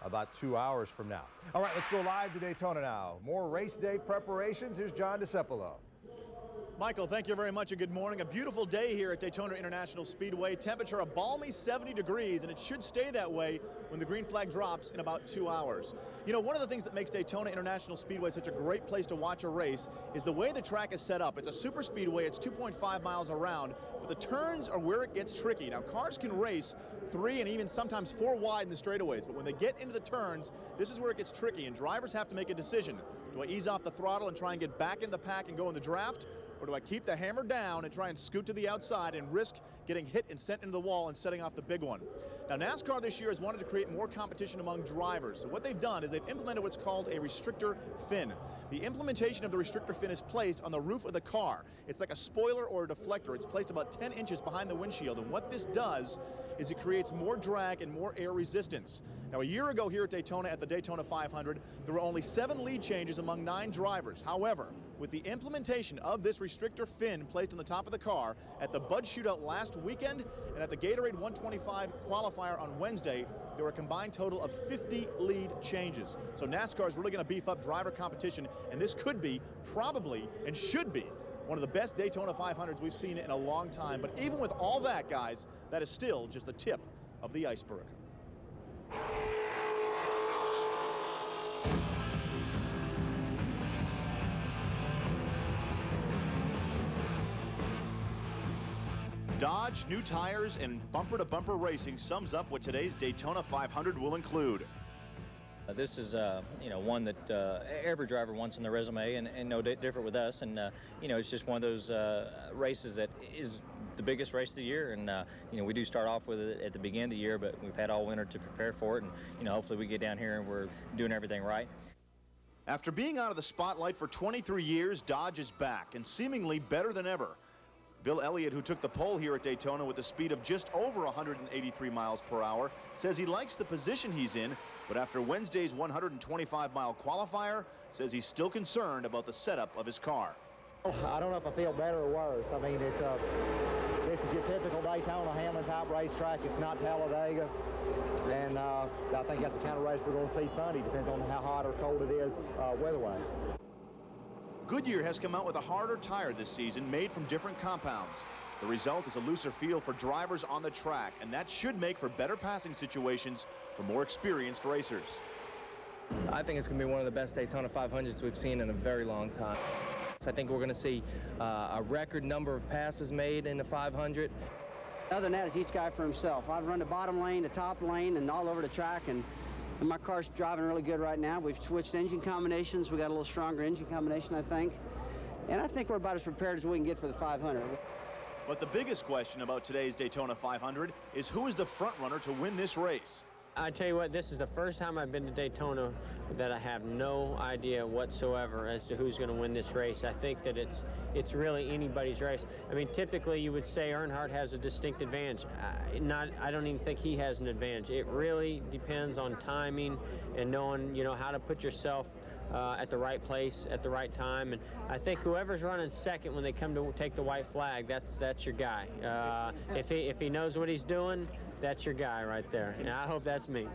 about 2 hours from now. All right, let's go live to Daytona now. More race day preparations. Here's John Discepolo. Michael, thank you very much and good morning. A beautiful day here at Daytona International Speedway. Temperature a balmy 70 degrees, and it should stay that way when the green flag drops in about 2 hours. You know, one of the things that makes Daytona International Speedway such a great place to watch a race is the way the track is set up. It's a super speedway. It's 2.5 miles around, but the turns are where it gets tricky. Now, cars can race 3 and even sometimes 4 wide in the straightaways, but when they get into the turns, this is where it gets tricky, and drivers have to make a decision. Do I ease off the throttle and try and get back in the pack and go in the draft? Or do I keep the hammer down and try and scoot to the outside and risk getting hit and sent into the wall and setting off the big one? Now, NASCAR this year has wanted to create more competition among drivers. So what they've done is they've implemented what's called a restrictor fin. The implementation of the restrictor fin is placed on the roof of the car. It's like a spoiler or a deflector. It's placed about 10 inches behind the windshield. And what this does is it creates more drag and more air resistance. Now, a year ago here at Daytona at the Daytona 500, there were only 7 lead changes among 9 drivers. However, with the implementation of this restrictor fin placed on the top of the car at the Bud Shootout last weekend and at the Gatorade 125 qualifier on Wednesday, there were a combined total of 50 lead changes. So NASCAR is really going to beef up driver competition, and this could be, probably, and should be one of the best Daytona 500s we've seen in a long time. But even with all that, guys, that is still just the tip of the iceberg. Dodge, new tires, and bumper-to-bumper racing sums up what today's Daytona 500 will include. This is, one that every driver wants on their resume, and no different with us. And, it's just one of those races that is the biggest race of the year. And, we do start off with it at the beginning of the year, but we've had all winter to prepare for it. And, hopefully we get down here and we're doing everything right. After being out of the spotlight for 23 years, Dodge is back and seemingly better than ever. Bill Elliott, who took the pole here at Daytona with a speed of just over 183 miles per hour, says he likes the position he's in, but after Wednesday's 125-mile qualifier, says he's still concerned about the setup of his car. I don't know if I feel better or worse. I mean, this is your typical Daytona Hamlin-type racetrack. It's not Talladega, and I think that's the kind of race we're going to see Sunday. Depends on how hot or cold it is weather-wise. Goodyear has come out with a harder tire this season made from different compounds. The result is a looser feel for drivers on the track, and that should make for better passing situations for more experienced racers. I think it's going to be one of the best Daytona 500s we've seen in a very long time. I think we're going to see a record number of passes made in the 500. Other than that, it's each guy for himself. I've run the bottom lane, the top lane, and all over the track, and my car's driving really good right now. We've switched engine combinations. We got a little stronger engine combination, I think. And I think we're about as prepared as we can get for the 500. But the biggest question about today's Daytona 500 is who is the front runner to win this race? I tell you what, this is the first time I've been to Daytona that I have no idea whatsoever as to who's going to win this race. I think that it's really anybody's race. I mean, typically you would say Earnhardt has a distinct advantage. I don't even think he has an advantage. It really depends on timing and knowing, how to put yourself at the right place at the right time. And I think whoever's running second when they come to take the white flag, that's your guy. If he knows what he's doing, that's your guy right there. And I hope that's me.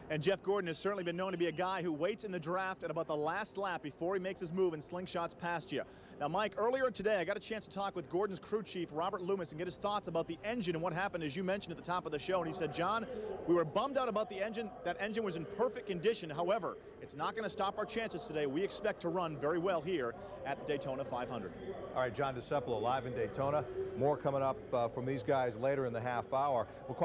And Jeff Gordon has certainly been known to be a guy who waits in the draft at about the last lap before he makes his move and slingshots past you. Now, Mike, earlier today I got a chance to talk with Gordon's crew chief, Robert Loomis, and get his thoughts about the engine and what happened, as you mentioned at the top of the show. And he said, John, we were bummed out about the engine. That engine was in perfect condition. However, it's not going to stop our chances today. We expect to run very well here at the Daytona 500. All right, John Discepolo live in Daytona. More coming up from these guys later in the half hour. We'll